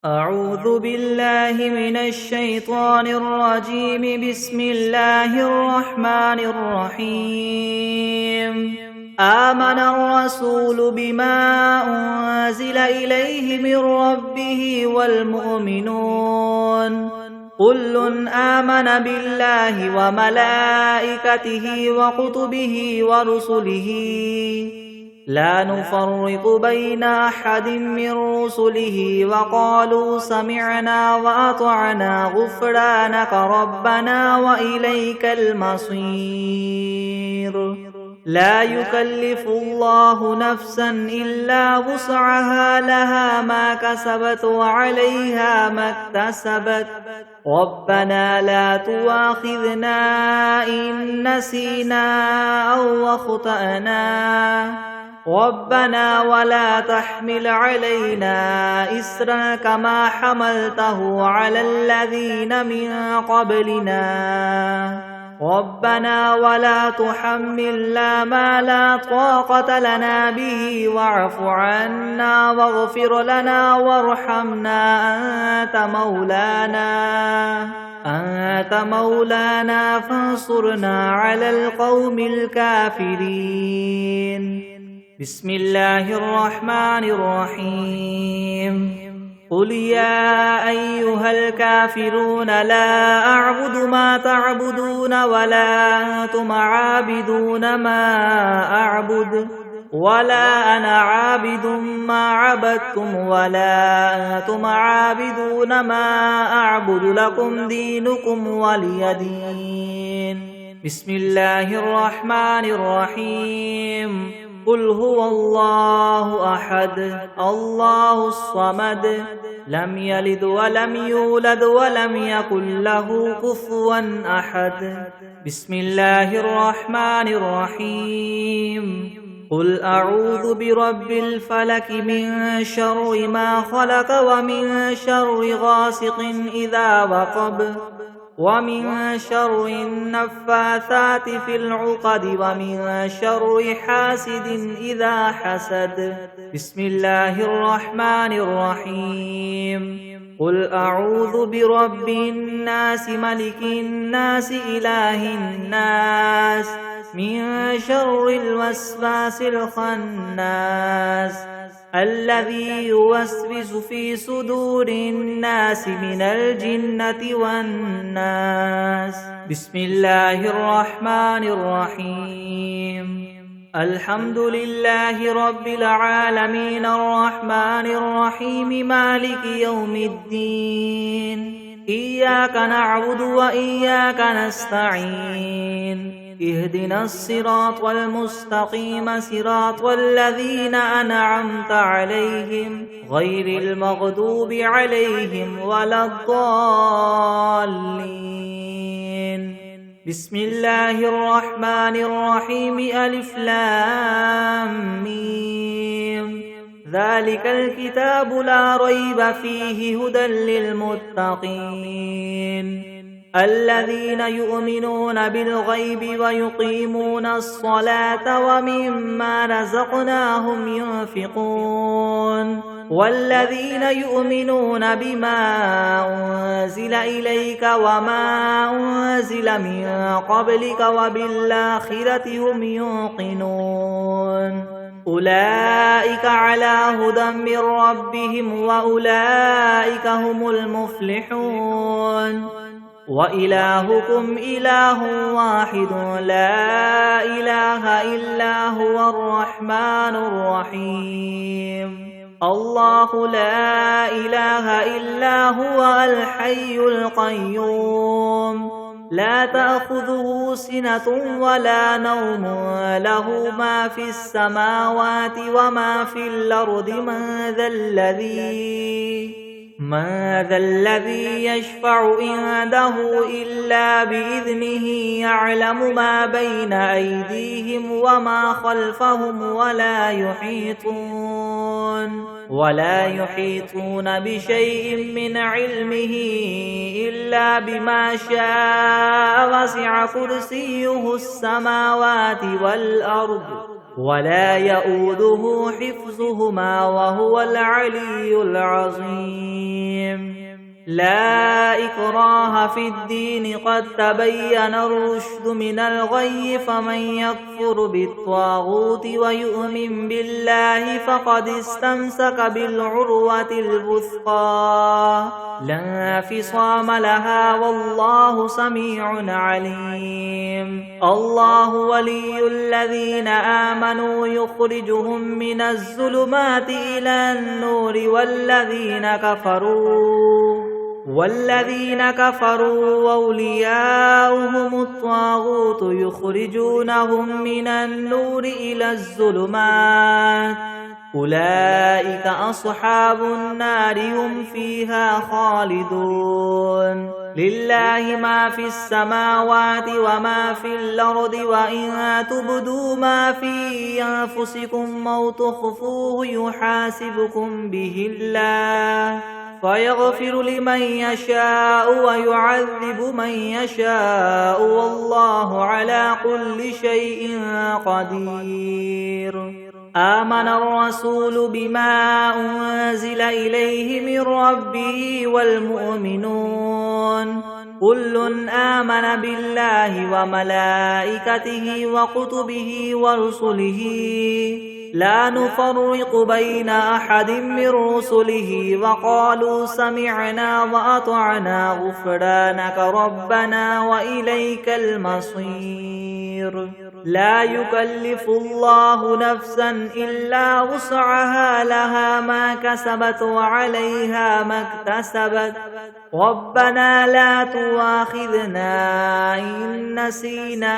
أعوذ بالله من الشيطان الرجيم. بسم الله الرحمن الرحيم. آمن الرسول بما أنزل إليه من ربه والمؤمنون كل آمن بالله وملائكته وكتبه ورسله لا نفرق بين أحد من رسله وقالوا سمعنا وأطعنا غفرانك ربنا وإليك المصير. لا يكلف الله نفسا إلا وسعها لها ما كسبت وعليها ما اكتسبت ربنا لا تؤاخذنا إن نسينا أو أخطأنا ربنا ولا تحمل علينا إسرا كما حملته على الذين من قبلنا ربنا ولا تحملنا ما لا طاقة لنا به واعف عنا واغفر لنا وارحمنا أنت مولانا فانصرنا على القوم الكافرين. بسم الله الرحمن الرحيم. قل يا أيها الكافرون لا أعبد ما تعبدون ولا أنتم عابدون ما أعبد ولا أنا عابد ما عبدتم ولا أنتم عابدون ما أعبد لكم دينكم ولي دين. بسم الله الرحمن الرحيم. قل هو الله أحد الله الصمد لم يلد ولم يولد ولم يكن له كفوا أحد. بسم الله الرحمن الرحيم. قل أعوذ برب الفلك من شر ما خلق ومن شر غاسق إذا وقب ومن شر النفاثات في العقد ومن شر حاسد إذا حسد. بسم الله الرحمن الرحيم. قل أعوذ برب الناس ملك الناس إله الناس من شر الوسواس الخناس الذي يوسوس في صدور الناس من الجنة والناس. بسم الله الرحمن الرحيم. الحمد لله رب العالمين الرحمن الرحيم مالك يوم الدين. إياك نعبد وإياك نستعين. اهدنا الصراط المستقيم صراط الذين أنعمت عليهم غير المغضوب عليهم ولا الضالين. بسم الله الرحمن الرحيم. ألف لام ميم. ذلك الكتاب لا ريب فيه هدى للمتقين الذين يؤمنون بالغيب ويقيمون الصلاة ومما رزقناهم ينفقون والذين يؤمنون بما أنزل إليك وما أنزل من قبلك وبالآخرة هم يوقنون أولئك على هدى من ربهم وأولئك هم المفلحون. وإلهكم إله واحد لا إله إلا هو الرحمن الرحيم. الله لا إله إلا هو الحي القيوم لا تأخذه سنة ولا نوم له ما في السماوات وما في الأرض. من ذا الذي يشفع عنده إلا بإذنه يعلم ما بين أيديهم وما خلفهم ولا يحيطون بشيء من علمه إلا بما شاء. وسع كرسيه السماوات والأرض ولا يؤوده حفظهما وهو العلي العظيم. لا إكراه في الدين قد تبين الرشد من الغي فمن يكفر بالطاغوت ويؤمن بالله فقد استمسك بالعروة الوثقى لا انفصام لها والله سميع عليم الله ولي الذين آمنوا يخرجهم من الظلمات إلى النور والذين كفروا أولياؤهم الطاغوت يخرجونهم من النور إلى الظلمات أولئك أصحاب النار هم فيها خالدون لله ما في السماوات وما في الأرض وإن تبدوا ما في أنفسكم أو تخفوه يحاسبكم به الله فيغفر لمن يشاء ويعذب من يشاء والله على كل شيء قدير آمن الرسول بما أنزل إليه من ربه والمؤمنون كل آمن بالله وملائكته وكتبه ورسله لا نفرق بين أحد من رسله وقالوا سمعنا وأطعنا غفرانك ربنا وإليك المصير لا يكلف الله نفسا إلا وسعها لها ما كسبت وعليها ما اكتسبت ربنا لا تؤاخذنا إن نسينا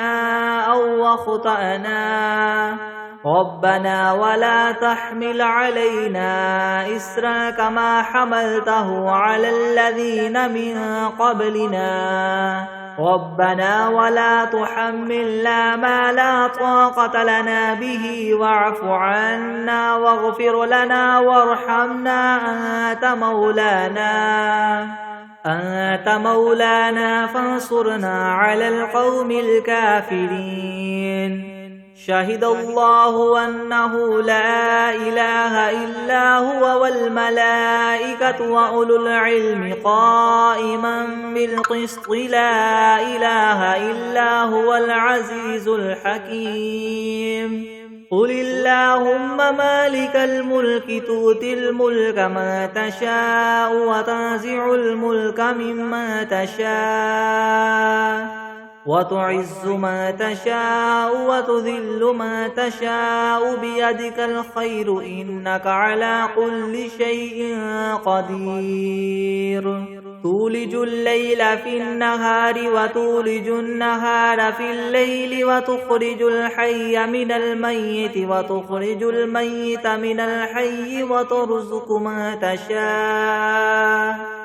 أو أخطأنا ربنا ولا تحمل علينا إسرا كما حملته على الذين من قبلنا ربنا ولا تحملنا ما لا طاقة لنا به واعف عنا واغفر لنا وارحمنا أنت مولانا فانصرنا على القوم الكافرين شهد الله أنه لا إله إلا هو والملائكة وأولو العلم قائما بالقسط لا إله إلا هو العزيز الحكيم قل اللهم مالك الملك تؤتي الملك ما تشاء وتنزع الملك ممن تشاء وتعز ما تشاء وتذل ما تشاء بيدك الخير إنك على كل شيء قدير تولج الليل في النهار وتولج النهار في الليل وتخرج الحي من الميت وتخرج الميت من الحي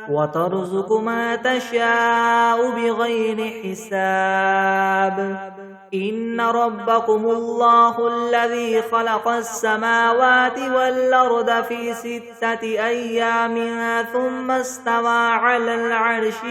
وترزق ما تشاء بغير حساب إن ربكم الله الذي خلق السماوات والأرض في 6 أيام ثم استوى على العرش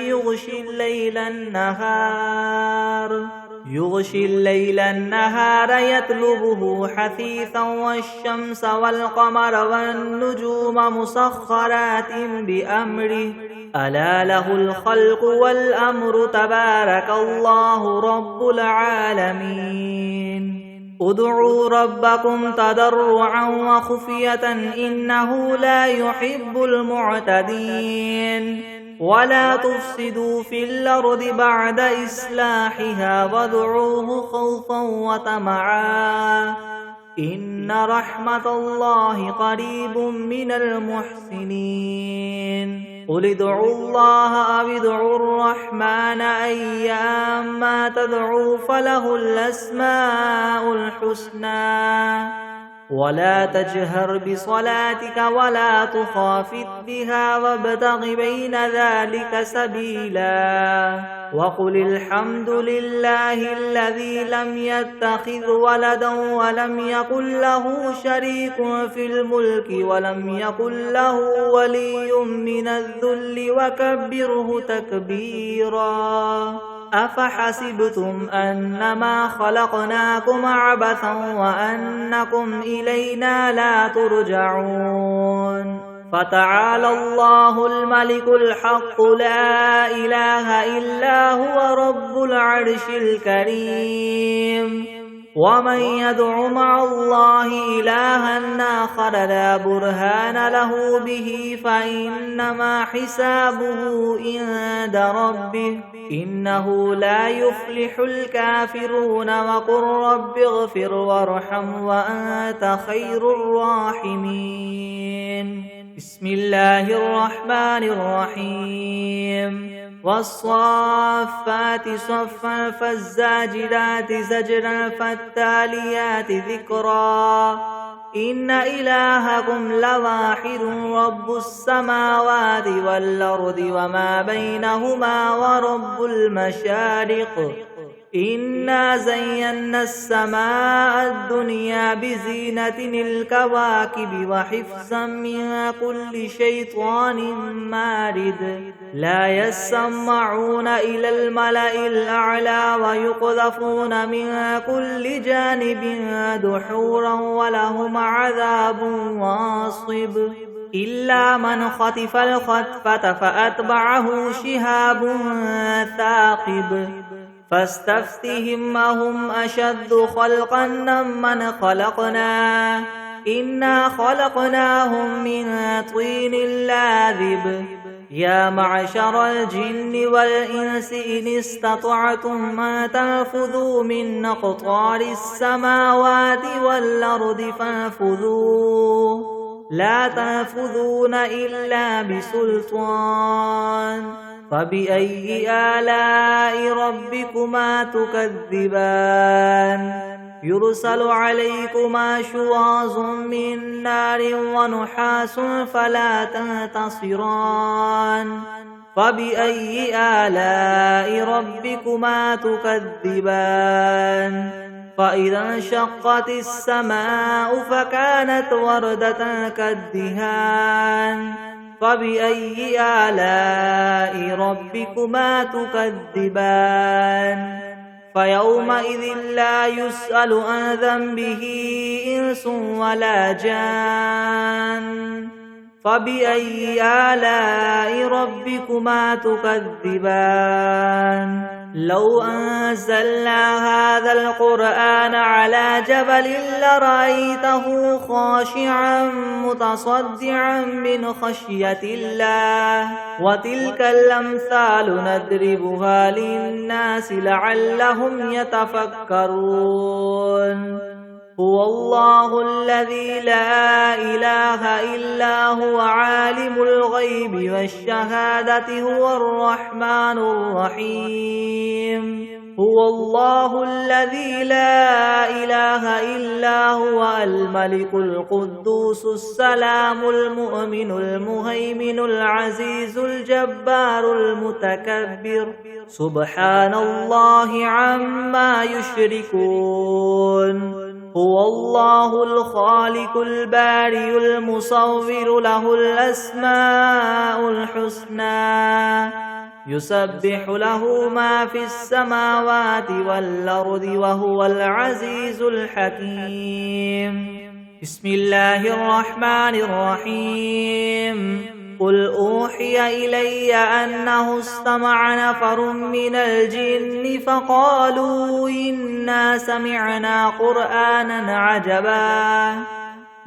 يغشي الليل النهار يطلبه حثيثا والشمس والقمر والنجوم مسخرات بأمره ألا له الخلق والأمر تبارك الله رب العالمين ادعوا ربكم تضرعا وخفية إنه لا يحب المعتدين ولا تفسدوا في الأرض بعد إصلاحها وادعوه خوفا وطمعا إن رحمة الله قريب من المحسنين قل ادعوا الله أو ادعوا الرحمن أيما تدعوا فله الأسماء الحسنى ولا تجهر بصلاتك ولا تخافت بها وابتغ بين ذلك سبيلا وقل الحمد لله الذي لم يتخذ ولدا ولم يكن له شريك في الملك ولم يكن له ولي من الذل وكبره تكبيرا أفحسبتم أنما خلقناكم عبثا وأنكم إلينا لا ترجعون فتعالى الله الملك الحق لا إله إلا هو رب العرش الكريم. ومن يدع مع الله إلها آخر لا برهان له به فإنما حسابه عند ربه إنه لا يفلح الكافرون. وقل رب اغفر وارحم وأنت خير الراحمين. بسم الله الرحمن الرحيم. والصافات صفا فالزاجرات زجرا فالتاليات ذكرا. إن إلهكم لواحد رب السماوات والأرض وما بينهما ورب المشارق. إنا زينا السماء الدنيا بزينة الكواكب وحفظا من كل شيطان مارد. لا يسمعون إلى الملأ الأعلى ويقذفون من كل جانب دحورا ولهم عذاب واصب. إلا من خطف الخطفة فأتبعه شهاب ثاقب. فاستفتهم أهم أشد خلقا ممن خلقنا إنا خلقناهم من طين لاذب. يا معشر الجن والإنس إن استطعتم أن تنفذوا من أقطار السماوات والأرض فانفذوا لا تنفذون إلا بسلطان. فبأي آلاء ربكما تكذبان؟ يرسل عليكما شواظ من نار ونحاس فلا تنتصران. فبأي آلاء ربكما تكذبان؟ فإذا انشقت السماء فكانت وردة كالدهان. فبأي آلاء ربكما تكذبان؟ فيومئذ لا يسأل عن ذنبه إنس ولا جان. فبأي آلاء ربكما تكذبان؟ لو أنزلنا هذا القرآن على جبل لرأيته خاشعا متصدعا من خشية الله. وتلك الأمثال نضربها للناس لعلهم يتفكرون. هو الله الذي لا إله إلا هو عالم الغيب والشهادة هو الرحمن الرحيم. هو الله الذي لا إله إلا هو الملك القدوس السلام المؤمن المهيمن العزيز الجبار المتكبر. سبحان الله عما يشركون. هو الله الخالق البارئ المصور له الأسماء الحسنى. يسبح له ما في السماوات والأرض وهو العزيز الحكيم. بسم الله الرحمن الرحيم. قل أوحي إلي أنه استمع نفر من الجن فقالوا إنا سمعنا قرآنا عجبا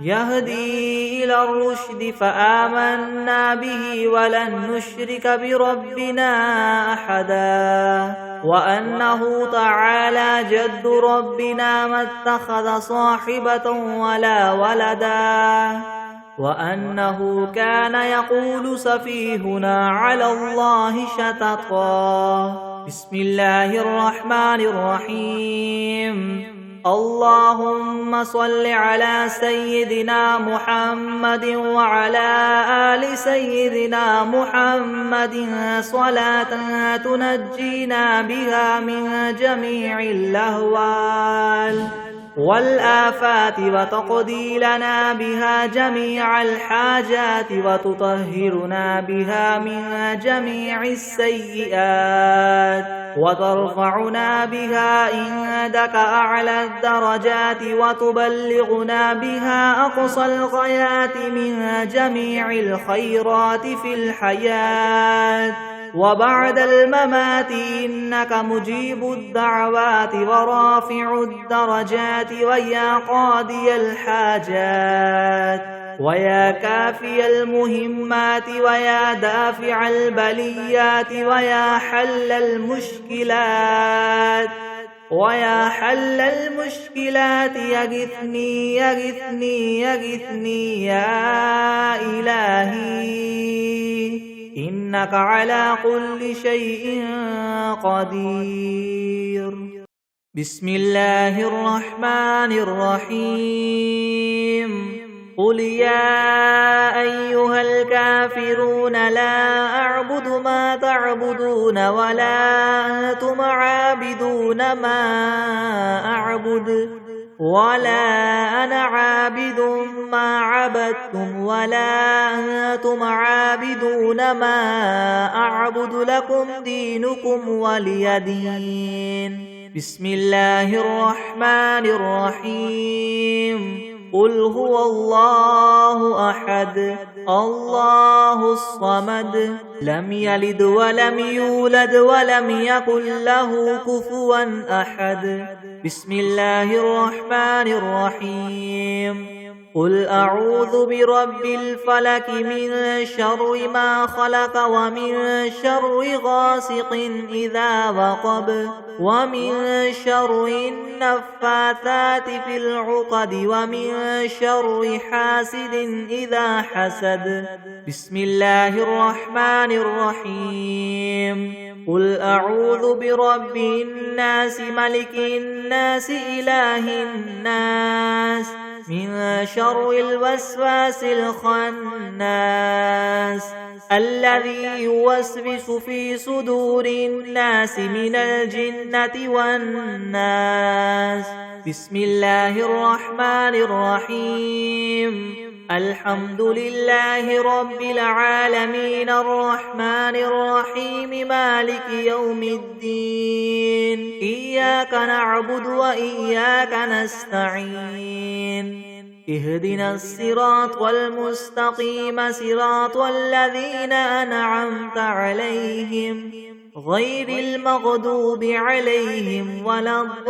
يهدي إلى الرشد فآمنا به ولن نشرك بربنا أحدا. وأنه تعالى جد ربنا ما اتخذ صاحبة ولا ولدا. وأنه كان يقول سفيهنا على الله شططا. بسم الله الرحمن الرحيم. اللهم صل على سيدنا محمد وعلى آل سيدنا محمد صلاة تنجينا بها من جميع الأهوال والآفات وتقضي لنا بها جميع الحاجات وتطهرنا بها من جميع السيئات وترفعنا بها عندك أعلى الدرجات وتبلغنا بها أقصى الغايات من جميع الخيرات في الحياة وبعد الممات إنك مجيب الدعوات ورافع الدرجات ويا قاضي الحاجات ويا كافي المهمات ويا دافع البليات ويا حل المشكلات يغثني يغثني يغثني يا إلهي إنك على كل شيء قدير. بسم الله الرحمن الرحيم. قل يا أيها الكافرون لا أعبد ما تعبدون ولا أنتم عابدون ما أعبد ولا أنا عابد ما عبدتم ولا أنتم عابدون ما أعبد لكم دينكم ولي دين. بسم الله الرحمن الرحيم. قل هو الله أحد الله الصمد لم يلد ولم يولد ولم يكن له كفوا أحد. بسم الله الرحمن الرحيم. قل أعوذ برب الفلك من شر ما خلق ومن شر غاسق إذا وقب ومن شر النفاثات في العقد ومن شر حاسد إذا حسد. بسم الله الرحمن الرحيم. قل أعوذ برب الناس ملك الناس إله الناس من شر الوسواس الخناس الذي يوسوس في صدور الناس من الجنة والناس. بسم الله الرحمن الرحيم. الحمد لله رب العالمين الرحمن الرحيم مالك يوم الدين. إياك نعبد وإياك نستعين. اهدنا الصراط المستقيم صراط الذين أنعمت عليهم غير المغضوب عليهم ولا الضالين.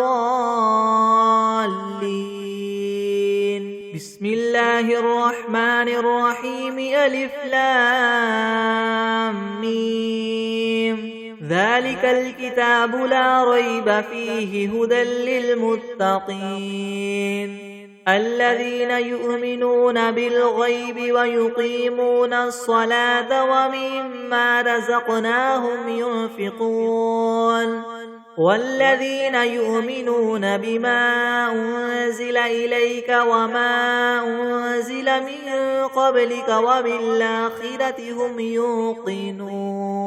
بسم الله الرحمن الرحيم. ألف لام ميم. ذلك الكتاب لا ريب فيه هدى للمتقين الذين يؤمنون بالغيب ويقيمون الصلاة ومما رزقناهم ينفقون والذين يؤمنون بما أنزل إليك وما أنزل من قبلك وبالآخرة هم يوقنون.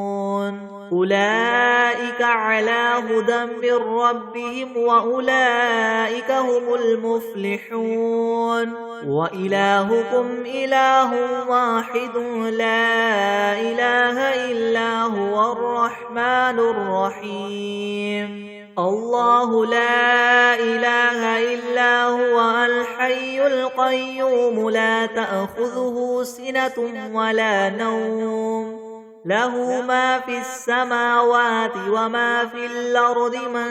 أولئك على هدى من ربهم وأولئك هم المفلحون. وإلهكم إله واحد لا إله إلا هو الرحمن الرحيم. الله لا إله إلا هو الحي القيوم لا تأخذه سنة ولا نوم له ما في السماوات وما في الأرض. من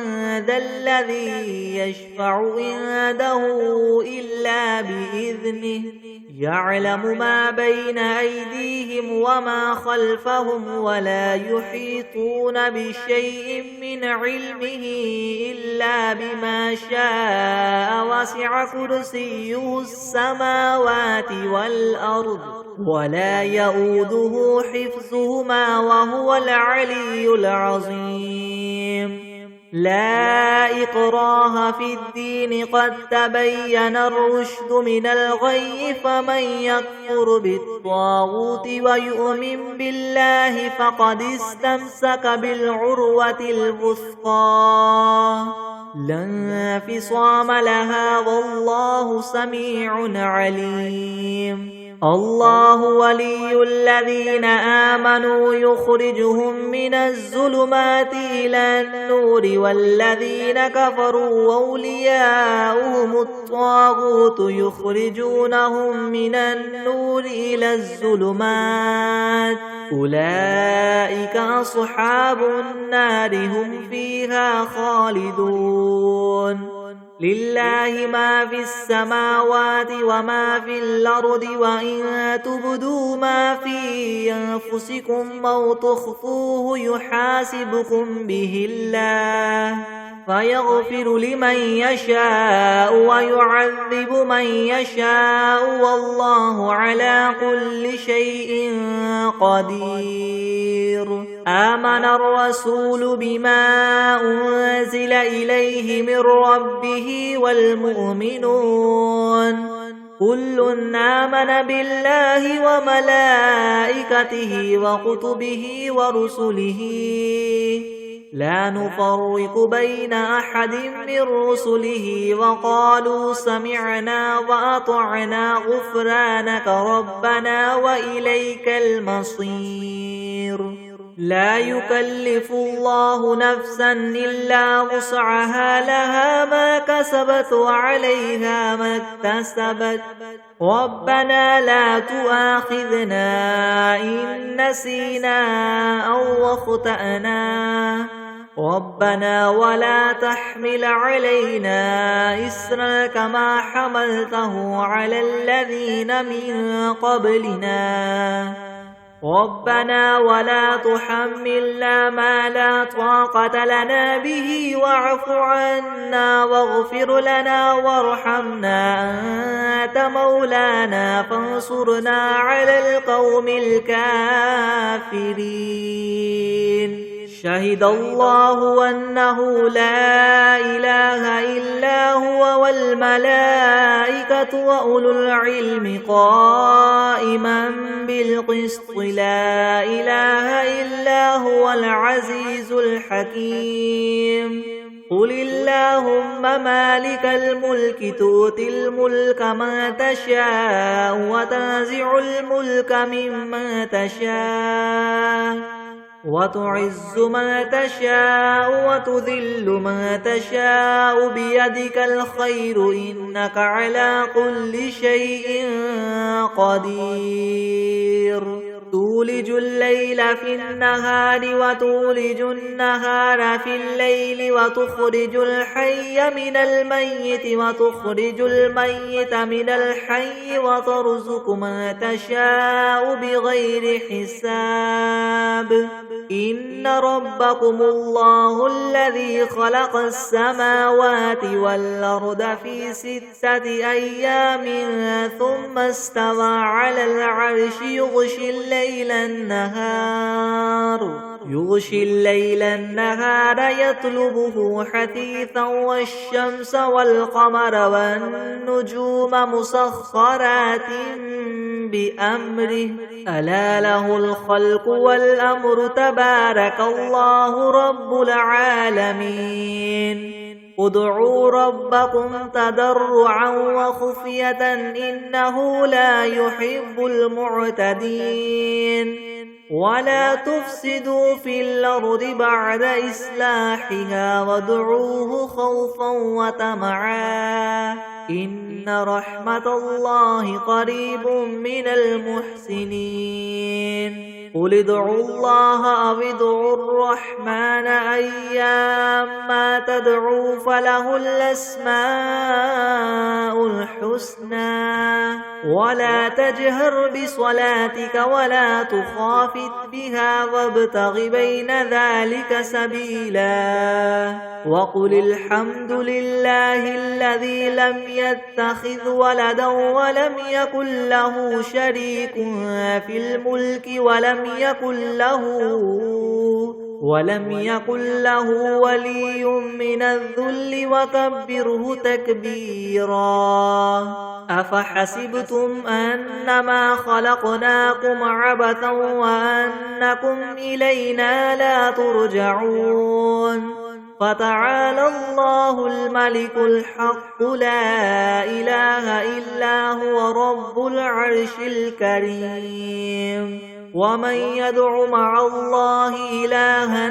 ذا الذي يشفع عنده إلا بإذنه يعلم ما بين أيديهم وما خلفهم ولا يحيطون بشيء من علمه إلا بما شاء. وسع كرسيه السماوات والأرض ولا يؤوده حفظهما وهو العلي العظيم. لا إكراه في الدين قد تبين الرشد من الغي فمن يكفر بالطاغوت ويؤمن بالله فقد استمسك بالعروة الوثقى لا انفصام لها والله سميع عليم الله ولي الذين آمنوا يخرجهم من الظلمات إلى النور والذين كفروا أولياؤهم الطاغوت يخرجونهم من النور إلى الظلمات أولئك أصحاب النار هم فيها خالدون لله ما في السماوات وما في الأرض وإن تبدوا ما في أنفسكم أو تخفوه يحاسبكم به الله فيغفر لمن يشاء ويعذب من يشاء والله على كل شيء قدير آمن الرسول بما أنزل إليه من ربه والمؤمنون كل آمن بالله وملائكته وكتبه ورسله لا نفرق بين أحد من رسله وقالوا سمعنا وأطعنا غفرانك ربنا وإليك المصير لا يكلف الله نفسا إلا وسعها لها ما كسبت وعليها ما اكتسبت ربنا لا تؤاخذنا إن نسينا أو أخطأنا ربنا ولا تحمل علينا إسرا كما حملته على الذين من قبلنا ربنا ولا تحملنا ما لا طاقة لنا به واعف عنا واغفر لنا وارحمنا أنت مولانا فانصرنا على القوم الكافرين شهد الله أنه لا إله إلا هو والملائكة وأولو العلم قائما بالقسط لا إله إلا هو العزيز الحكيم قل اللهم مالك الملك تؤتي الملك من تشاء وتنزع الملك ممن تشاء وتعز من تشاء وتذل من تشاء بيدك الخير إنك على كل شيء قدير تولج الليل في النهار وتولج النهار في الليل وتخرج الحي من الميت وتخرج الميت من الحي وترزق من تشاء بغير حساب إن ربكم الله الذي خلق السماوات والأرض في 6 أيام ثم استوى على العرش يغشي الليل النهار يطلبه حثيثا والشمس والقمر والنجوم مسخرات بأمره ألا له الخلق والأمر تبارك الله رب العالمين ادعوا ربكم تضرعا وخفية إنه لا يحب المعتدين ولا تفسدوا في الأرض بعد إصلاحها وادعوه خوفا وطمعا إن رحمة الله قريب من المحسنين قل ادعوا الله أو ادعوا الرحمن أيما تدعوا فله الأسماء الحسنى ولا تجهر بصلاتك ولا تخافت بها وابتغ بين ذلك سبيلا وقل الحمد لله الذي لم يتخذ ولدا ولم يكن له شريك في الملك ولم يكن له ولي من الذل وكبره تكبيرا أفحسبتم أنما خلقناكم عبثا وأنكم إلينا لا ترجعون فتعالى الله الملك الحق لا إله إلا هو رب العرش الكريم. ومن يدع مع الله إلها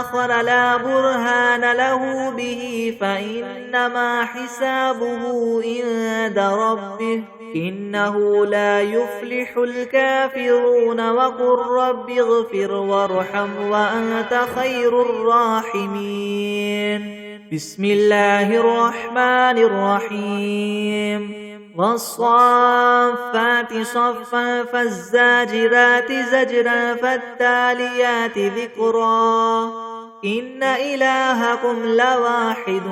آخر لا برهان له به فإنما حسابه عند ربه إنه لا يفلح الكافرون. وقل رب اغفر وارحم وأنت خير الراحمين. بسم الله الرحمن الرحيم. والصافات صفا فالزاجرات زجرا فالتاليات ذكرا. إن إلهكم لواحد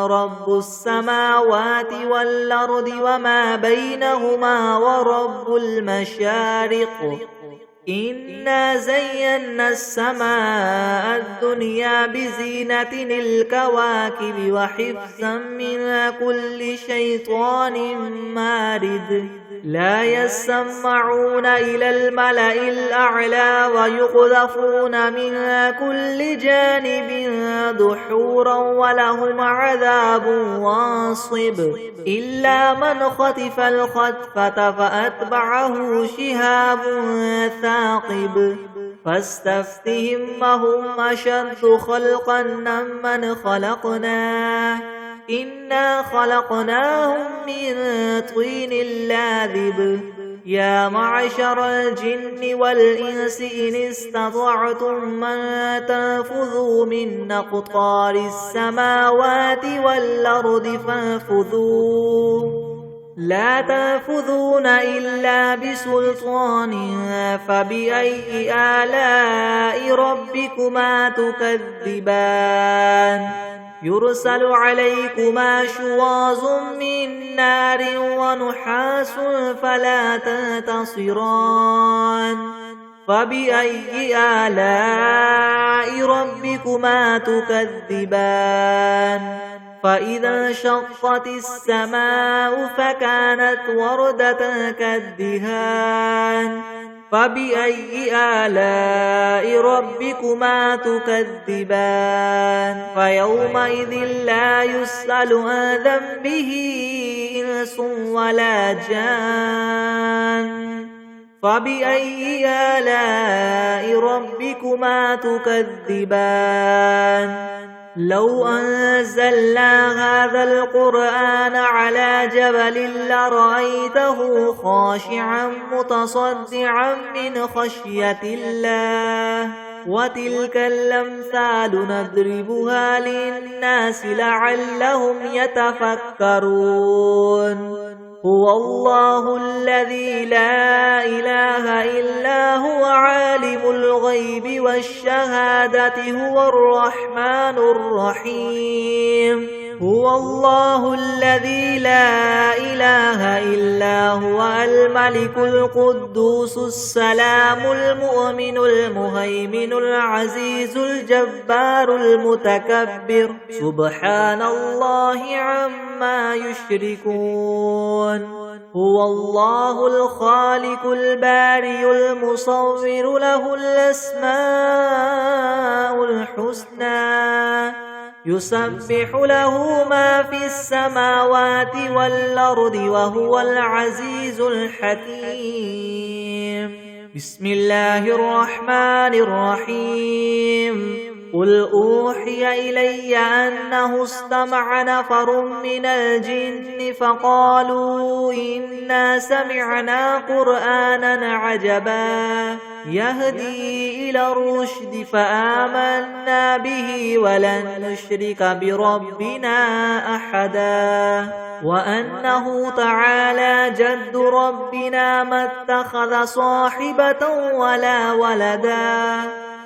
رب السماوات والأرض وما بينهما ورب المشارق. إنا زينا السماء الدنيا بزينة الكواكب وحفظا من كل شيطان مارد. لا يسمعون إلى الملأ الأعلى ويقذفون من كل جانب دحورا ولهم عذاب واصب. إلا من خطف الخطفة فأتبعه شهاب ثاقب. فاستفتهم هم أشد خلقا أمن خلقنا إنا خلقناهم من طين لاذب. يا معشر الجن والإنس إن استطعتم من تنفذوا من أقطار السماوات والأرض فانفذوا لا تنفذون إلا بسلطان. فبأي آلاء ربكما تكذبان. يرسل عليكما شواظ من نار ونحاس فلا تنتصران. فبأي آلاء ربكما تكذبان. فإذا انشقت السماء فكانت وردة كالدهان. فبأي آلاء ربكما تكذبان. فيومئذ لا يسأل عن ذنبه إنس ولا جان. فبأي آلاء ربكما تكذبان. لو أنزلنا هذا القرآن على جبل لرأيته خاشعا متصدعا من خشية الله. وتلك الأمثال نضربها للناس لعلهم يتفكرون. هو الله الذي لا إله إلا هو عالم الغيب والشهادة هو الرحمن الرحيم. هو الله الذي لا إله إلا هو الملك القدوس السلام المؤمن المهيمن العزيز الجبار المتكبر. سبحان الله عما يشركون. هو الله الخالق البارئ المصور له الأسماء الحسنى. يسبح له ما في السماوات والأرض وهو العزيز الحكيم. بسم الله الرحمن الرحيم. قل أوحي إلي أنه استمع نفر من الجن فقالوا إنا سمعنا قرآنا عجبا يهدي إلى الرشد فآمنا به ولن نشرك بربنا أحدا. وأنه تعالى جد ربنا ما اتخذ صاحبة ولا ولدا.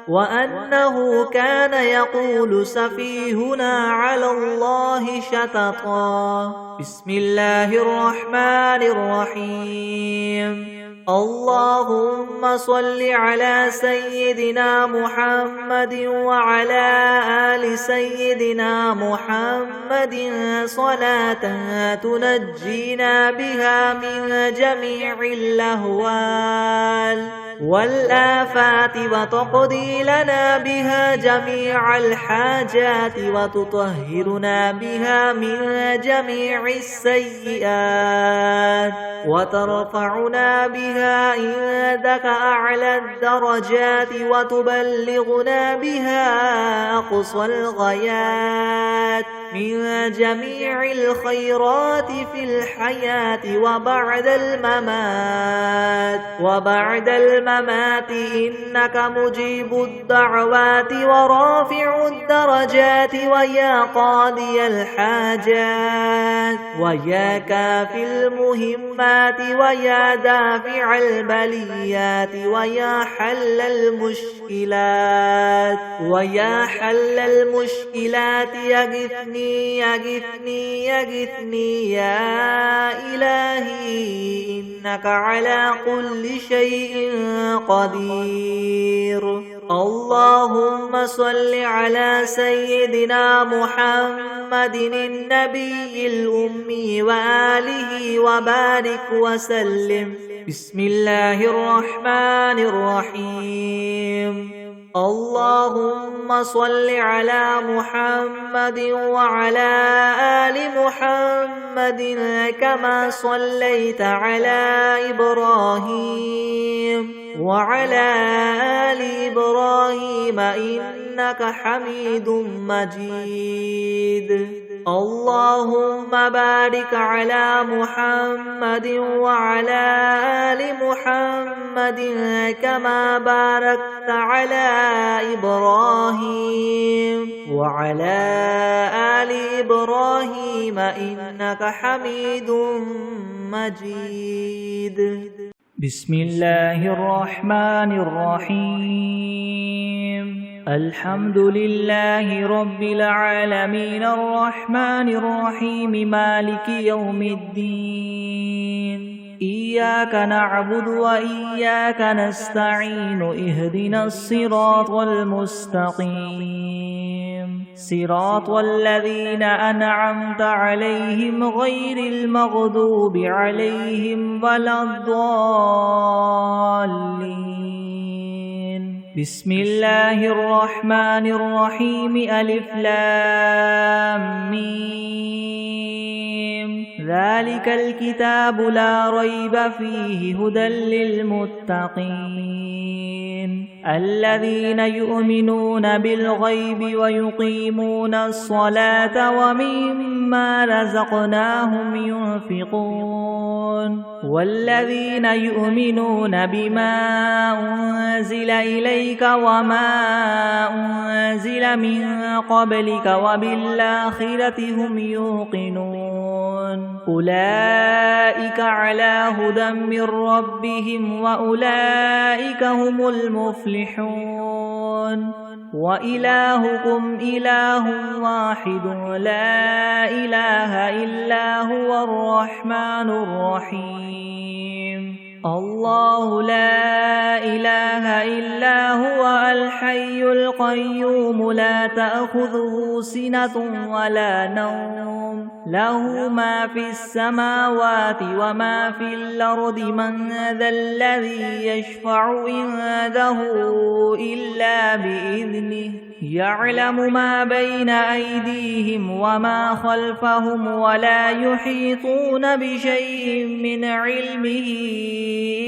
وأنه كان يقول سفيهنا على الله شططا. بسم الله الرحمن الرحيم. اللهم صل على سيدنا محمد وعلى آل سيدنا محمد صلاة تنجينا بها من جميع الأهوال والآفات وتقضي لنا بها جميع الحاجات وتطهرنا بها من جميع السيئات وترفعنا بها عندك أعلى الدرجات وتبلغنا بها أقصى الغايات من جميع الخيرات في الحياة وبعد الممات إنك مجيب الدعوات ورافع الدرجات ويا قاضي الحاجات ويا كافي المهمات ويا دافع البليات ويا حل المشكلات يغثني يا إلهي إنك على كل شيء قدير. اللهم صل على سيدنا محمد النبي الأمي وآله وبارك وسلم. بسم الله الرحمن الرحيم. اللهم صل على محمد وعلى آل محمد كما صليت على إبراهيم وعلى آل إبراهيم إنك حميد مجيد. اللهم بارك على محمد وعلى آل محمد كما باركت على إبراهيم وعلى آل إبراهيم إنك حميد مجيد. بسم الله الرحمن الرحيم. الحمد لله رب العالمين الرحمن الرحيم مالك يوم الدين. إياك نعبد وإياك نستعين اهدنا الصراط المستقيم صراط الذين أنعمت عليهم غير المغضوب عليهم ولا الضالين. بسم الله الرحمن الرحيم. ألف لام ميم. ذلك الكتاب لا ريب فيه هدى للمتقين الذين يؤمنون بالغيب ويقيمون الصلاة ومما رزقناهم ينفقون والذين يؤمنون بما أنزل إليك وما أنزل من قبلك وبالآخرة هم يوقنون أولئك على هدى من ربهم وأولئك هم المفلحون. وإلهكم إله واحد لا إله إلا هو الرحمن الرحيم. الله لا إله إلا هو الحي القيوم لا تأخذه سنة ولا نوم له ما في السماوات وما في الأرض من ذا الذي يشفع عنده إلا بإذنه يعلم ما بين أيديهم وما خلفهم ولا يحيطون بشيء من علمه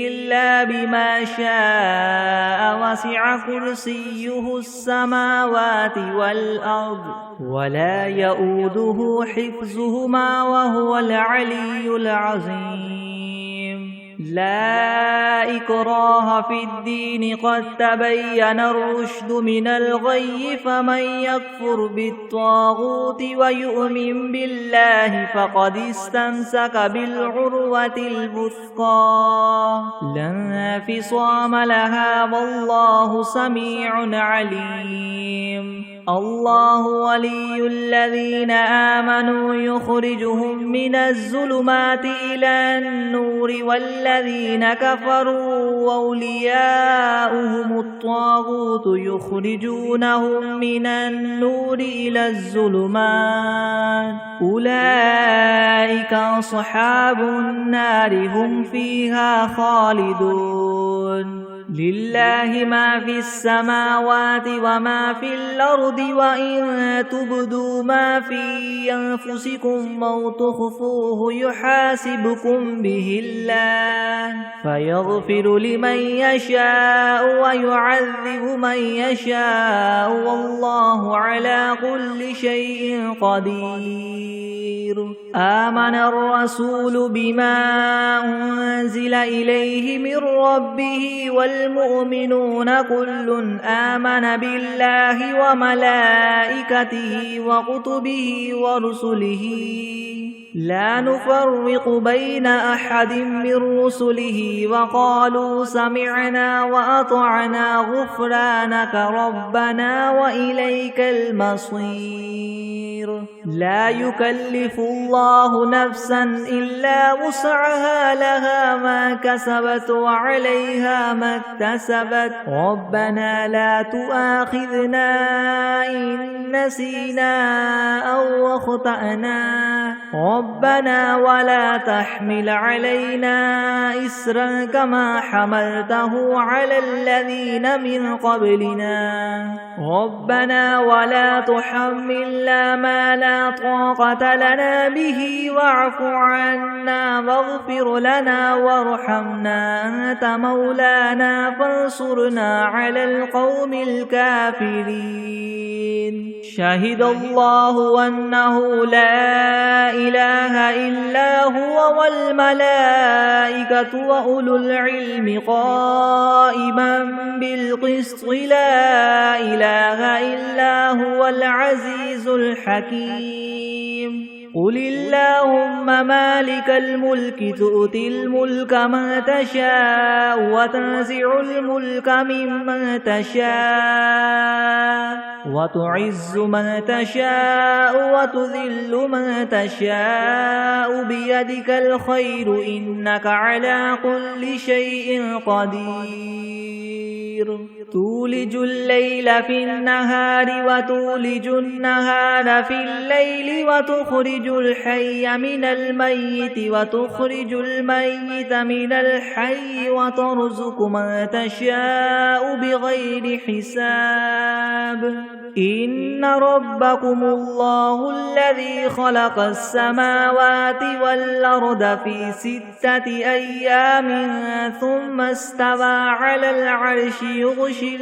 إلا بما شاء وسع كرسيه السماوات والأرض ولا يؤوده حفظهما وهو العلي العظيم. لا إكراه في الدين قد تبين الرشد من الغي فمن يكفر بالطاغوت ويؤمن بالله فقد استمسك بالعروة الوثقى لا انفصام لها والله سميع عليم. الله ولي الذين آمنوا يخرجهم من الظلمات إلى النور والذين كفروا أولياؤهم الطاغوت يخرجونهم من النور إلى الظلمات أولئك أصحاب النار هم فيها خالدون. لله ما في السماوات وما في الأرض وإن تبدوا ما في أنفسكم أو تخفوه يحاسبكم به الله فيغفر لمن يشاء ويعذب من يشاء والله على كل شيء قدير. آمن الرسول بما أنزل إليه من ربه والمؤمنون كل آمن بالله وملائكته وكتبه ورسله لا نفرق بين أحد من رسله وقالوا سمعنا وأطعنا غفرانك ربنا وإليك المصير. لا يكلف الله نفسا إلا وسعها لها ما كسبت وعليها ما اكتسبت ربنا لا تؤاخذنا إن نسينا أو أخطأنا ربنا ولا تحمل علينا إسرا كما حملته على الذين من قبلنا ربنا ولا تحملنا ما لا طاقة لنا به واعف عنا واغفر لنا وارحمنا أنت مولانا فانصرنا على القوم الكافرين. شهد الله أنه لا إله إلا هو والملائكة وأولو العلم قائما بالقسط لا إله إلا هو العزيز الحكيم. قل اللهم مالك الملك تؤتي الملك من تشاء وتنزع الملك ممن تشاء وتعز من تشاء وتذل من تشاء بيدك الخير إنك على كل شيء قدير. تولج الليل في النهار وتولج النهار في الليل وتخرج الحي من الميت وتخرج الميت من الحي وترزق من تشاء بغير حساب. إن ربكم الله الذي خلق السماوات والأرض في 6 أيام ثم استوى على العرش يغشي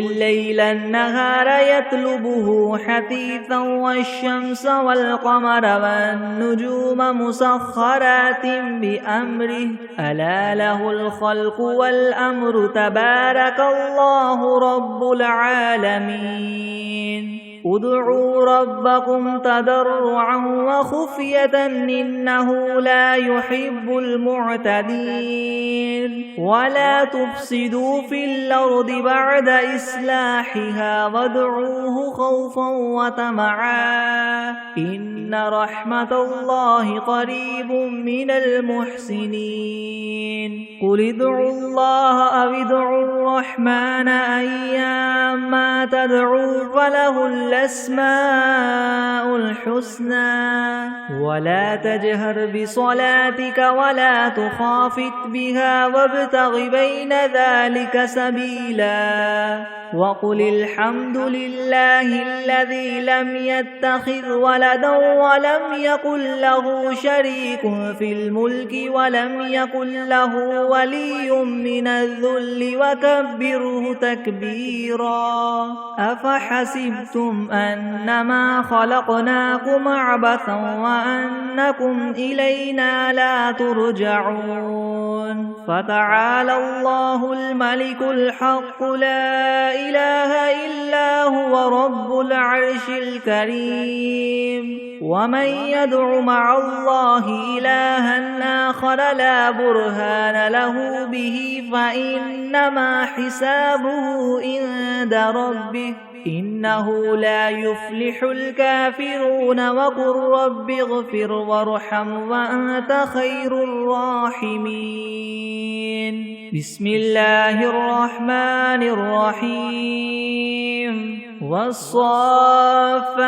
الليل النهار يطلبه حثيثا والشمس والقمر والنجوم مسخرات بأمره ألا له الخلق والأمر تبارك الله رب العالمين. ادعوا ربكم تضرعا وخفية إنه لا يحب المعتدين. ولا تفسدوا في الأرض بعد إصلاحها وادعوه خوفا وطمعا إن رحمة الله قريب من المحسنين. قل ادعوا الله أو ادعوا الرحمن أيما تدعوا فله الأسماء الحسنى ولا تجهر بصلاتك ولا تخافت بها وابتغ بين ذلك سبيلا. وقل الحمد لله الذي لم يتخذ ولدا ولم يكن له شريك في الملك ولم يكن له ولي من الذل وكبره تكبيرا. أفحسبتم أنما خلقناكم عبثا وأنكم إلينا لا ترجعون. فتعالى الله الملك الحق لا إله إلا هو رب العرش الكريم. ومن يدع مع الله إلها آخر لا برهان له به فإنما حسابه عند ربه إنه لا يفلح الكافرون. وقل رب اغفر وارحم وأنت خير الراحمين. بسم الله الرحمن الرحيم. والصافات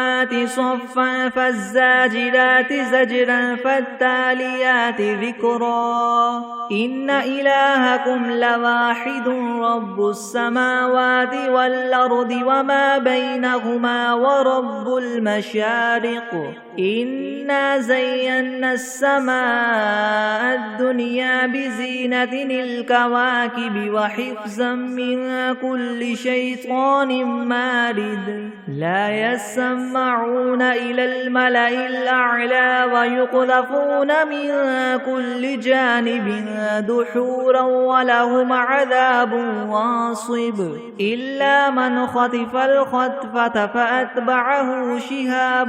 صفا فالزاجرات زجرا فالتاليات ذكرا إن إلهكم لواحد رب السماوات والأرض وما بينهما ورب المشارق إنا زينا السماء الدنيا بزينة الكواكب وحفظا من كل شيطان مارد لا يسمعون إلى الملأ الأعلى ويقذفون من كل جانب دحورا ولهم عذاب واصب إلا من خطف الخطفة فأتبعه شهاب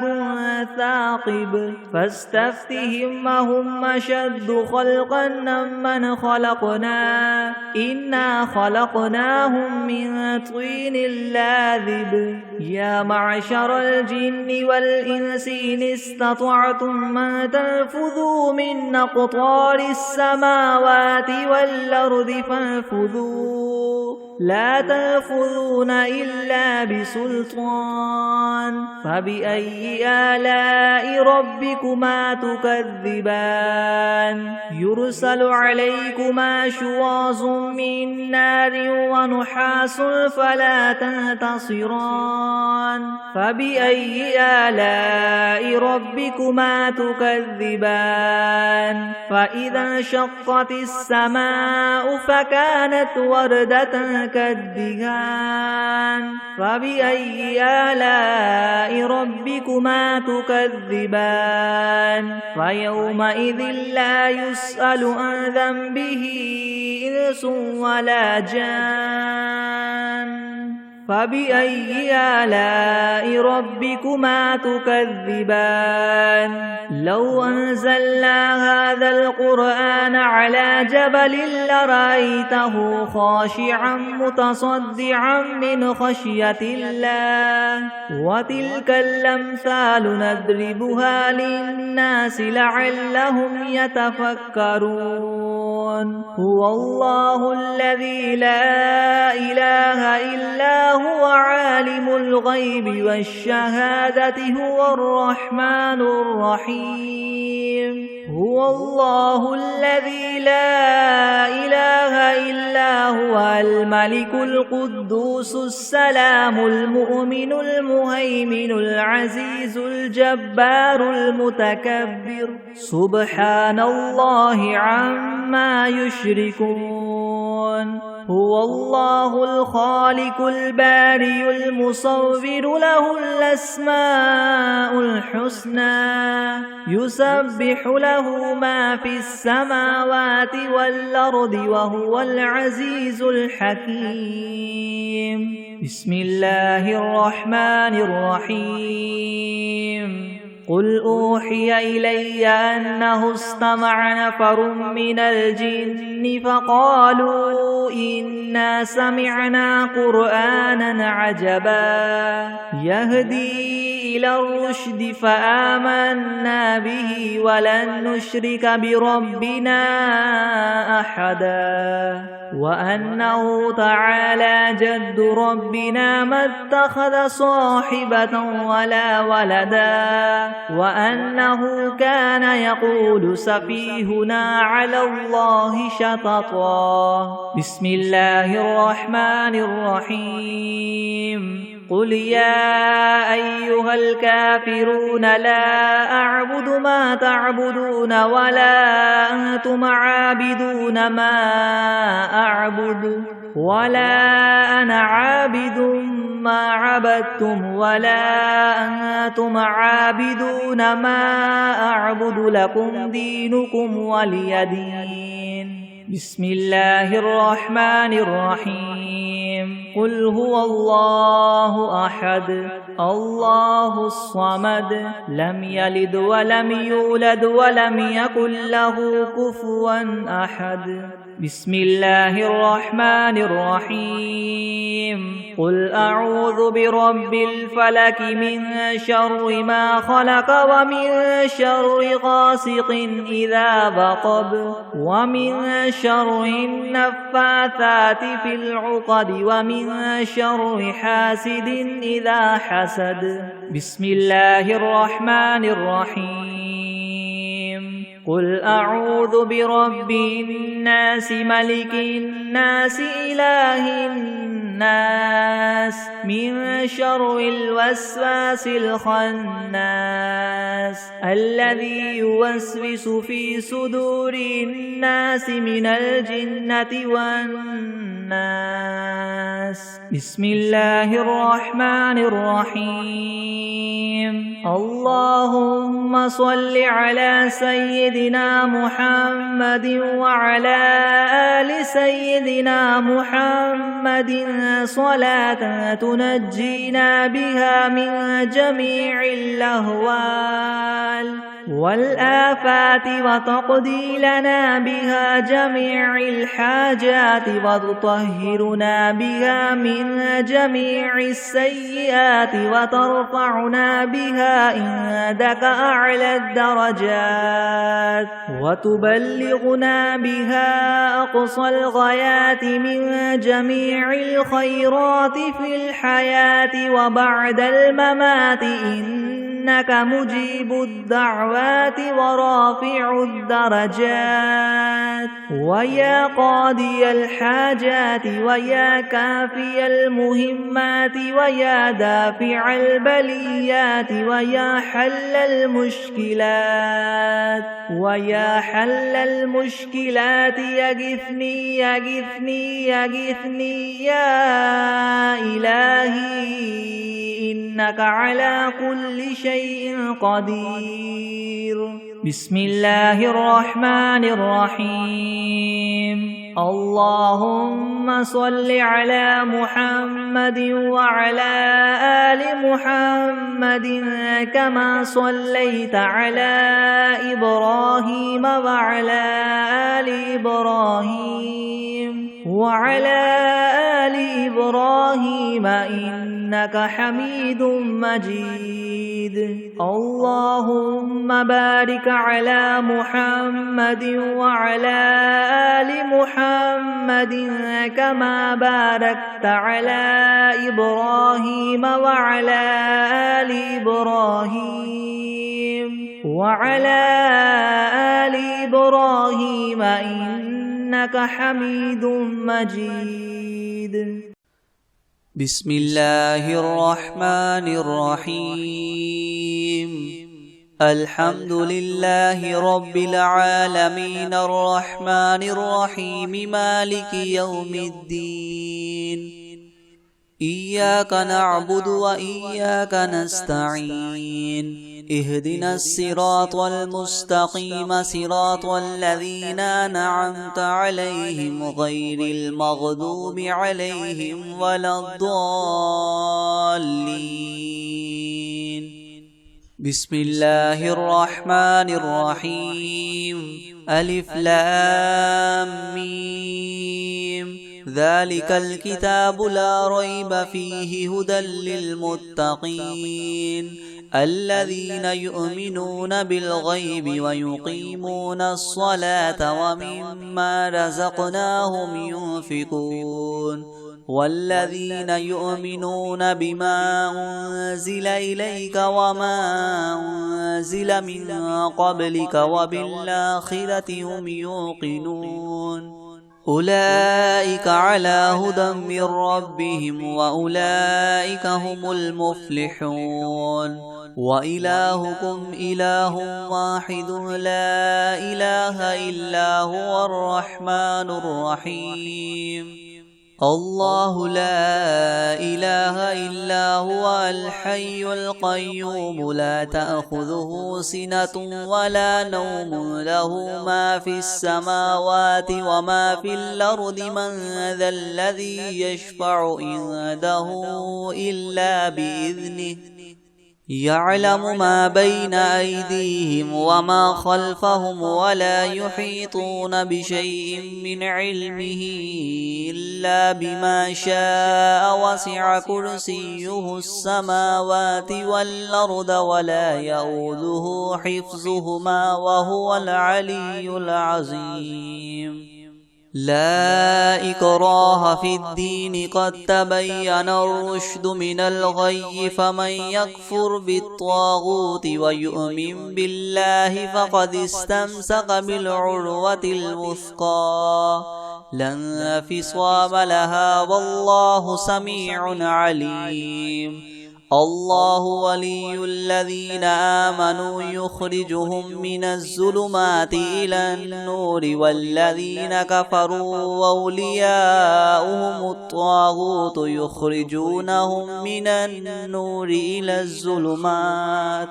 ثاقب فاستفتهم أهم أشد خلقا ممن خلقنا إنا خلقناهم من طين لاذب يا معشر الجن والإنس إن استطعتم أن تنفذوا من أقطار السماوات والأرض فانفذوا لا تنفذون إلا بسلطان فبأي آلاء ربكما تكذبان يرسل عليكما شواظ من نار ونحاس فلا تنتصران فبأي آلاء ربكما تكذبان فإذا انشقت السماء فكانت وردة كالدهان فبأي آلاء ربكما تكذبان فيومئذ لا يسأل عن ذنبه إنس ولا جان فبأي آلاء ربكما تكذبان لو أنزلنا هذا القرآن على جبل لرأيته خاشعا متصدعا من خشية الله وتلك الأمثال نضربها للناس لعلهم يتفكرون هو الله الذي لا إله إلا هو عالم الغيب والشهادة هو الرحمن الرحيم هو الله الذي لا إله إلا هو الملك القدوس السلام المؤمن المهيمن العزيز الجبار المتكبر سبحان الله عما يشركون هو الله الخالق البارئ المصور له الأسماء الحسنى يسبح له ما في السماوات والأرض وهو العزيز الحكيم بسم الله الرحمن الرحيم قل أوحي إلي أنه استمع نفر من الجن فقالوا إنا سمعنا قرآنا عجبا يهدي إلى الرشد فآمنا به ولن نشرك بربنا أحدا وأنه تعالى جد ربنا ما اتخذ صاحبة ولا ولدا وأنه كان يقول سفيهنا على الله شططا بسم الله الرحمن الرحيم قل يا أيها الكافرون لا أعبد ما تعبدون ولا أنتم عابدون ما أعبد ولا أنا عابد ما عبدتم ولا أنتم عابدون ما أعبد لكم دينكم ولي دين بسم الله الرحمن الرحيم قل هو الله أحد الله الصمد لم يلد ولم يولد ولم يكن له كفوا أحد بسم الله الرحمن الرحيم قل أعوذ برب الفلك من شر ما خلق ومن شر غاسق إذا وقب ومن شر النفاثات في العقد ومن شر حاسد إذا حسد بسم الله الرحمن الرحيم قل أعوذ برب الناس ملك الناس إله الناس من شر الوسواس الخناس الذي يوسوس في صدور الناس من الجنة والناس بسم الله الرحمن الرحيم اللهم صل على سيدنا محمد وعلى آل سيدنا محمد صلاة تنجينا بها من جميع الأهوال والآفات وتقضي لنا بها جميع الحاجات وتطهرنا بها من جميع السيئات وترفعنا بها عندك أعلى الدرجات وتبلغنا بها أقصى الغايات من جميع الخيرات في الحياة وبعد الممات إنك مجيب الدعوات ورافع الدرجات ويا قاضي الحاجات ويا كافي المهمات ويا دافع البليات ويا حل المشكلات يغثني يغثني يغثني يا إلهي إنك على كل شيء قدير بسم الله الرحمن الرحيم اللهم صل على محمد وعلى آل محمد كما صليت على إبراهيم وعلى آل إبراهيم إنك حميد مجيد اللهم بارك على محمد وعلى آل محمد كما باركت على إبراهيم وعلى آل إبراهيم إنك حميد مجيد بسم الله الرحمن الرحيم الحمد لله رب العالمين الرحمن الرحيم مالك يوم الدين إياك نعبد وإياك نستعين اهدنا الصراط المستقيم صراط الذين أنعمت عليهم غير المغضوب عليهم ولا الضالين بسم الله الرحمن الرحيم ألف لام ميم ذلك الكتاب لا ريب فيه هدى للمتقين الذين يؤمنون بالغيب ويقيمون الصلاة ومما رزقناهم ينفقون والذين يؤمنون بما أنزل إليك وما أنزل من قبلك وبالآخرة هم يوقنون أولئك على هدى من ربهم وأولئك هم المفلحون وإلهكم إله واحد لا إله إلا هو الرحمن الرحيم الله لا إله إلا هو الحي القيوم لا تأخذه سنة ولا نوم له ما في السماوات وما في الأرض من ذا الذي يشفع عنده إلا بإذنه يعلم ما بين أيديهم وما خلفهم ولا يحيطون بشيء من علمه إلا بما شاء وسع كرسيه السماوات والأرض ولا يؤوده حفظهما وهو العلي العظيم لا إكراه في الدين قد تبين الرشد من الغي فمن يكفر بالطاغوت ويؤمن بالله فقد استمسك بالعروة الوثقى لا انفصام لها والله سميع عليم الله ولي الذين آمنوا يخرجهم من الظلمات إلى النور والذين كفروا أولياؤهم الطاغوت يخرجونهم من النور إلى الظلمات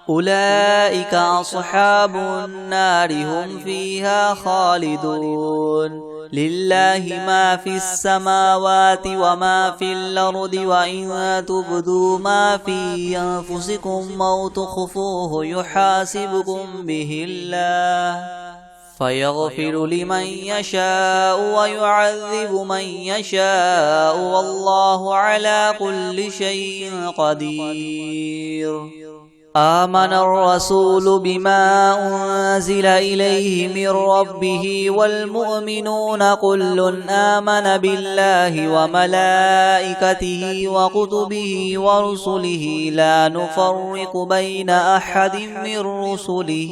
أولئك أصحاب النار هم فيها خالدون لله ما في السماوات وما في الأرض وإن تبدوا ما في أنفسكم أو تخفوه يحاسبكم به الله فيغفر لمن يشاء ويعذب من يشاء والله على كل شيء قدير آمن الرسول بما أنزل إليه من ربه والمؤمنون كل آمن بالله وملائكته وكتبه ورسله لا نفرق بين أحد من رسله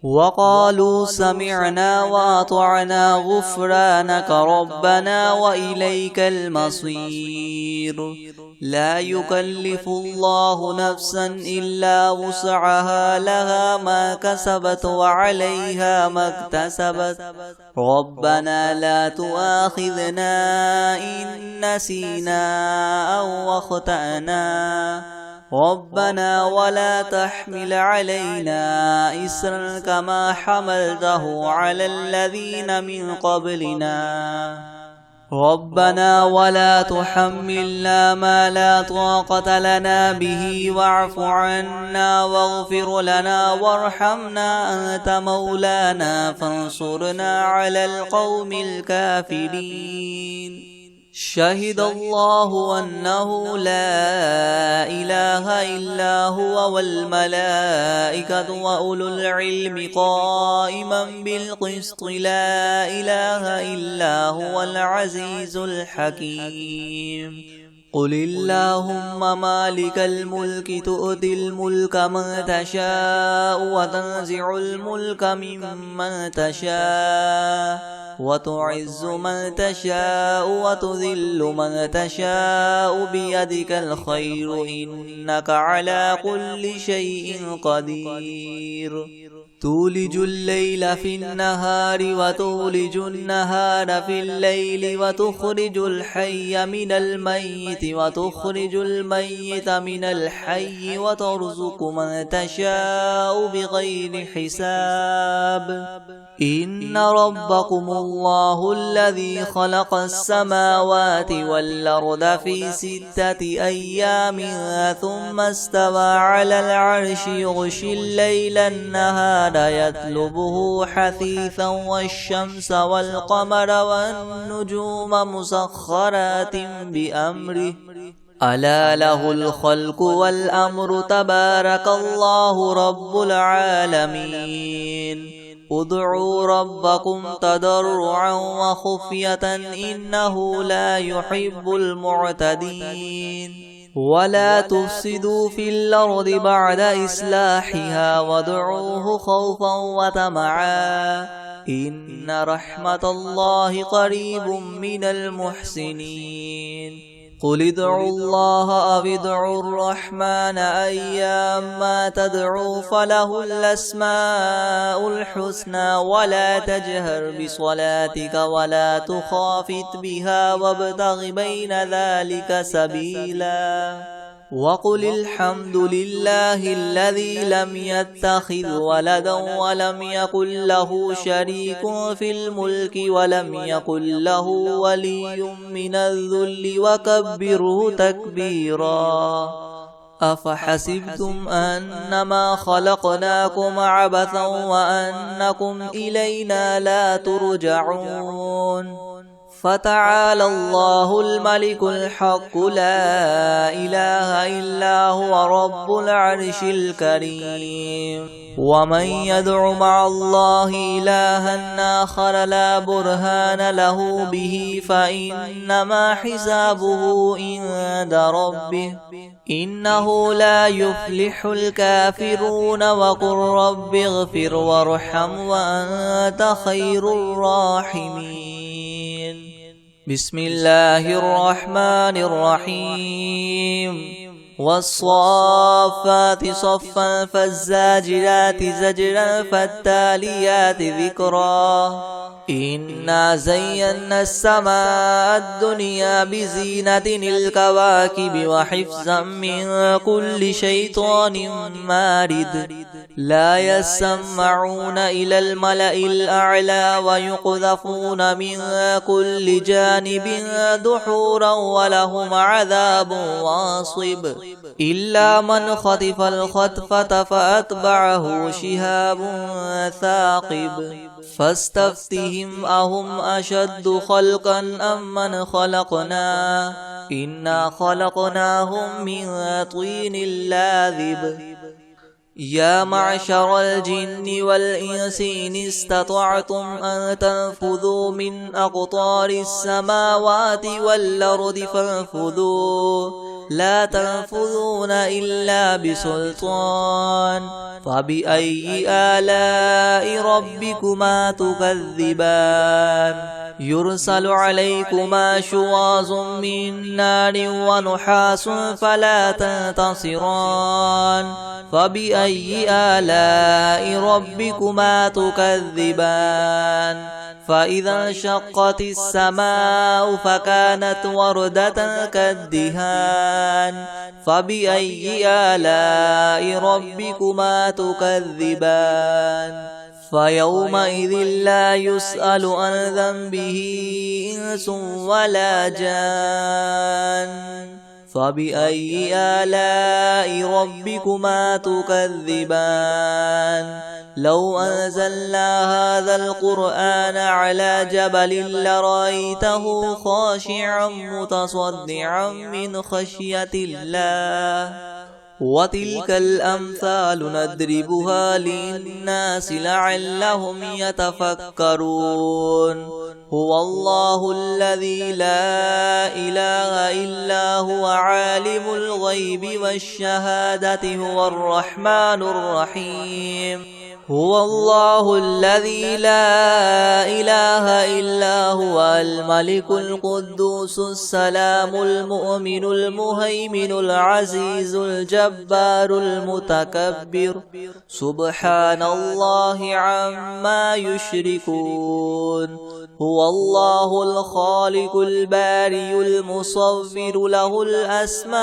وقالوا سمعنا وأطعنا غفرانك ربنا وإليك المصير لا يكلف الله نفسا إلا وسعها لها ما كسبت وعليها ما اكتسبت ربنا لا تؤاخذنا إن نسينا أو أخطأنا ربنا ولا تحمل علينا إسرا كما حملته على الذين من قبلنا ربنا ولا تحملنا ما لا طاقة لنا به واعف عنا واغفر لنا وارحمنا أنت مولانا فانصرنا على القوم الكافرين شهد الله أنه لا إله إلا هو والملائكة وأولو العلم قائما بالقسط لا إله إلا هو العزيز الحكيم قل اللهم مالك الملك تؤتي الملك من تشاء وتنزع الملك ممن تشاء وتعز من تشاء وتذل من تشاء بيدك الخير إنك على كل شيء قدير تولج الليل في النهار وتولج النهار في الليل وتخرج الحي من الميت وتخرج الميت من الحي وترزق من تشاء بغير حساب إن ربكم الله الذي خلق السماوات والأرض في 6 أيام ثم استوى على العرش يغشي الليل النهار يطلبه حثيثا والشمس والقمر والنجوم مسخرات بأمره ألا له الخلق والأمر تبارك الله رب العالمين ادعوا ربكم تضرعا وخفية إنه لا يحب المعتدين ولا تفسدوا في الأرض بعد إصلاحها وادعوه خوفا وطمعا إن رحمة الله قريب من المحسنين قل ادعوا الله أو ادعوا الرحمن أيما تدعوا فله الأسماء الحسنى ولا تجهر بصلاتك ولا تخافت بها وابتغ بين ذلك سبيلا وقل الحمد لله الذي لم يتخذ ولدا ولم يكن له شريك في الملك ولم يكن له ولي من الذل وكبره تكبيرا أفحسبتم أنما خلقناكم عبثا وأنكم إلينا لا ترجعون فتعالى الله الملك الحق لا إله إلا هو رب العرش الكريم ومن يدع مع الله إلها آخر لا برهان له به فإنما حسابه عند ربه إنه لا يفلح الكافرون وقل رب اغفر وارحم وأنت خير الراحمين بسم الله الرحمن الرحيم والصافات صفا فالزاجرات زجرا فالتاليات ذكرا إنا زينا السماء الدنيا بزينة الكواكب وحفظا من كل شيطان مارد لا يسمعون إلى الملأ الأعلى ويقذفون من كل جانب دحورا ولهم عذاب واصب إلا من خطف الخطفة فأتبعه شهاب ثاقب فاستفتهم أهم أشد خلقا أم من خلقنا إنا خلقناهم من طين لاذب يا معشر الجن والإنس إن استطعتم أن تنفذوا من أقطار السماوات والأرض فانفذوا لا تنفذون إلا بسلطان فبأي آلاء ربكما تكذبان يرسل عليكما شواظ من نار ونحاس فلا تنتصران فبأي آلاء ربكما تكذبان فإذا انشقت السماء فكانت وردة كالدهان فبأي آلاء ربكما تكذبان فيومئذ لا يسأل عن ذنبه إنس ولا جان فبأي آلاء ربكما تكذبان لو أنزلنا هذا القرآن على جبل لرأيته خاشعا متصدعا من خشية الله وتلك الأمثال نضربها للناس لعلهم يتفكرون هو الله الذي لا إله إلا هو عالم الغيب والشهادة هو الرحمن الرحيم هو الله الذي لا إله إلا هو الملك القدوس السلام المؤمن المهيمن العزيز الجبار المتكبر سبحان الله عما يشركون هو الله الخالق البارئ المصور له الأسماء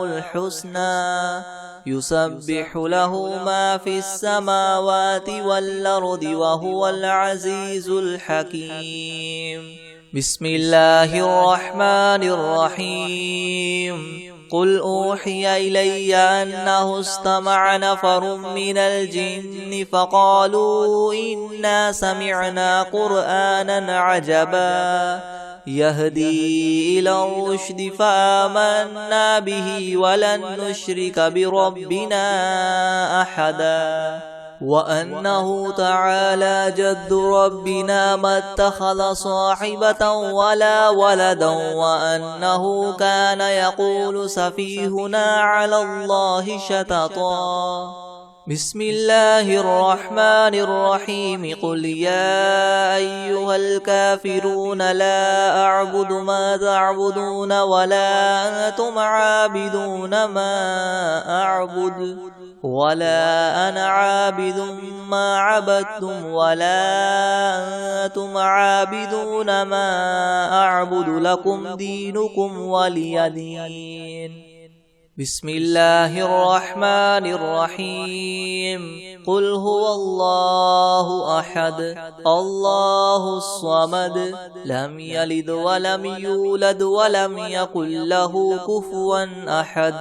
الحسنى يسبح له ما في السماوات والأرض وهو العزيز الحكيم بسم الله الرحمن الرحيم قل أوحي إلي أنه استمع نفر من الجن فقالوا إنا سمعنا قرآنا عجبا يهدي إلى الرشد فآمنا به ولن نشرك بربنا أحدا وأنه تعالى جد ربنا ما اتخذ صاحبة ولا ولدا وأنه كان يقول سفيهنا على الله شططا بسم الله الرحمن الرحيم قل يا أيها الكافرون لا أعبد ما تعبدون ولا أنتم عابدون ما أعبد ولا أنا عابد ما عبدتم ولا أنتم عابدون ما أعبد لكم دينكم ولي دين بسم الله الرحمن الرحيم قل هو الله أحد الله الصمد لم يلد ولم يولد ولم يكن له كفوا أحد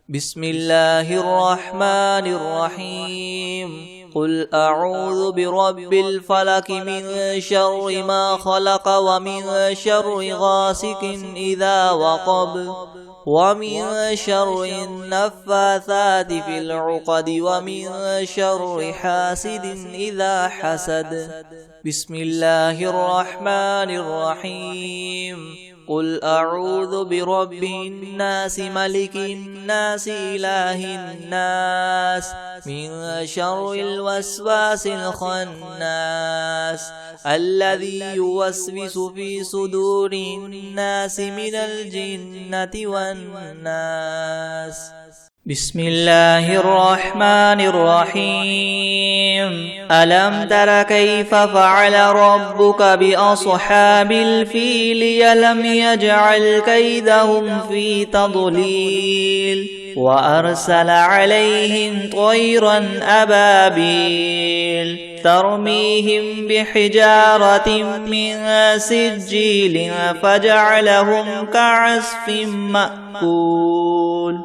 بسم الله الرحمن الرحيم قل أعوذ برب الفلك من شر ما خلق ومن شر غاسق إذا وقب ومن شر النفاثات في العقد ومن شر حاسد إذا حسد بسم الله الرحمن الرحيم قل أعوذ برب الناس ملك الناس إله الناس من شر الوسواس الخناس الذي يوسوس في صدور الناس من الجنة والناس بسم الله الرحمن الرحيم ألم تر كيف فعل ربك بأصحاب الفيل ألم يجعل كيدهم في تضليل وأرسل عليهم طيرا أبابيل ترميهم بحجارة من سجيل فجعلهم كعصف مأكول